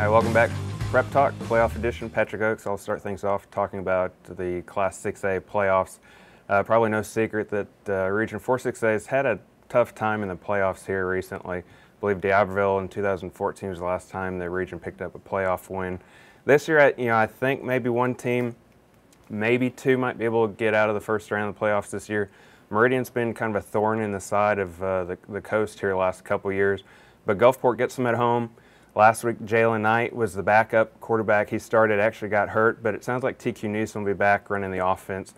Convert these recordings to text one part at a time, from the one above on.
Hi, welcome back. Prep Talk, playoff edition. Patrick Ochs. I'll start things off talking about the Class 6A playoffs. Probably no secret that Region 4-6A has had a tough time in the playoffs here recently. I believe D'Iberville in 2014 was the last time the region picked up a playoff win. This year, I think maybe one team, maybe two might be able to get out of the first round of the playoffs this year. Meridian's been kind of a thorn in the side of the coast here the last couple years, but Gulfport gets them at home. Last week, Jalen Knight was the backup quarterback. He started, actually got hurt, but it sounds like TQ Newsom will be back running the offense.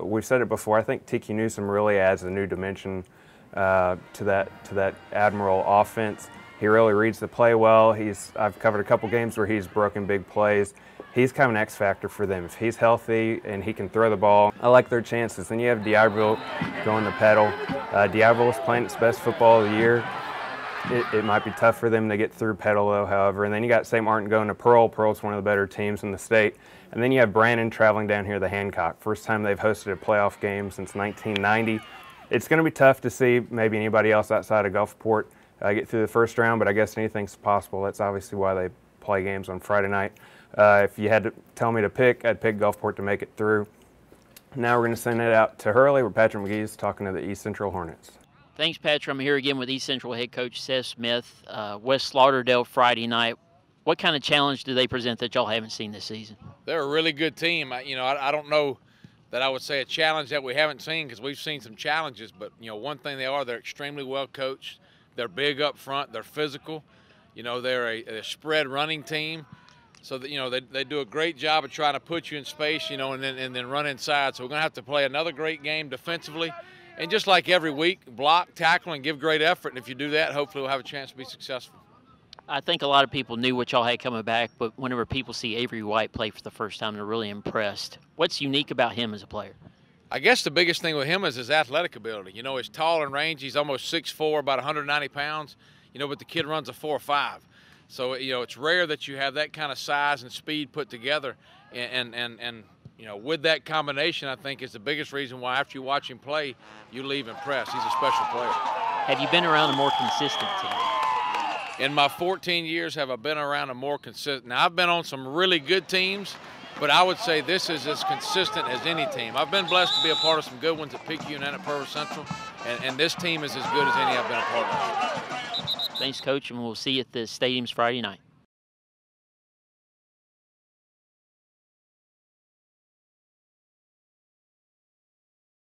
We've said it before, I think TQ Newsom really adds a new dimension to that Admiral offense. He really reads the play well. I've covered a couple games where he's broken big plays. He's kind of an X factor for them. If he's healthy and he can throw the ball, I like their chances. Then you have D'Iberville going the pedal. D'Iberville is playing its best football of the year. It might be tough for them to get through Pedal, though, however. And then you got St. Martin going to Pearl. Pearl's one of the better teams in the state. And then you have Brandon traveling down here to Hancock. First time they've hosted a playoff game since 1990. It's going to be tough to see maybe anybody else outside of Gulfport get through the first round, but I guess anything's possible. That's obviously why they play games on Friday night. If you had to tell me to pick, I'd pick Gulfport to make it through. Now we're going to send it out to Hurley, where Patrick Magee is talking to the East Central Hornets. Thanks, Patrick. I'm here again with East Central head coach Seth Smith. West Lauderdale Friday night. What kind of challenge do they present that y'all haven't seen this season? They're a really good team. I don't know that I would say a challenge that we haven't seen, because we've seen some challenges. But one thing they're extremely well coached. They're big up front. They're physical. They're a spread running team. So that they do a great job of trying to put you in space, and then run inside. So we're going to have to play another great game defensively. And just like every week, block, tackle, and give great effort. And if you do that, hopefully we'll have a chance to be successful. I think a lot of people knew what y'all had coming back, but whenever people see Avery White play for the first time, they're really impressed. What's unique about him as a player? I guess the biggest thing with him is his athletic ability. He's tall and rangy. He's almost 6'4", about 190 pounds. But the kid runs a 4.5. So, it's rare that you have that kind of size and speed put together. And with that combination, I think is the biggest reason why after you watch him play, you leave impressed. He's a special player. Have you been around a more consistent team? In my 14 years, have I been around a more consistent? Now, I've been on some really good teams, but I would say this is as consistent as any team. I've been blessed to be a part of some good ones at PQ and at Pearl Central, and this team is as good as any I've been a part of. Thanks, Coach, and we'll see you at the stadiums Friday night.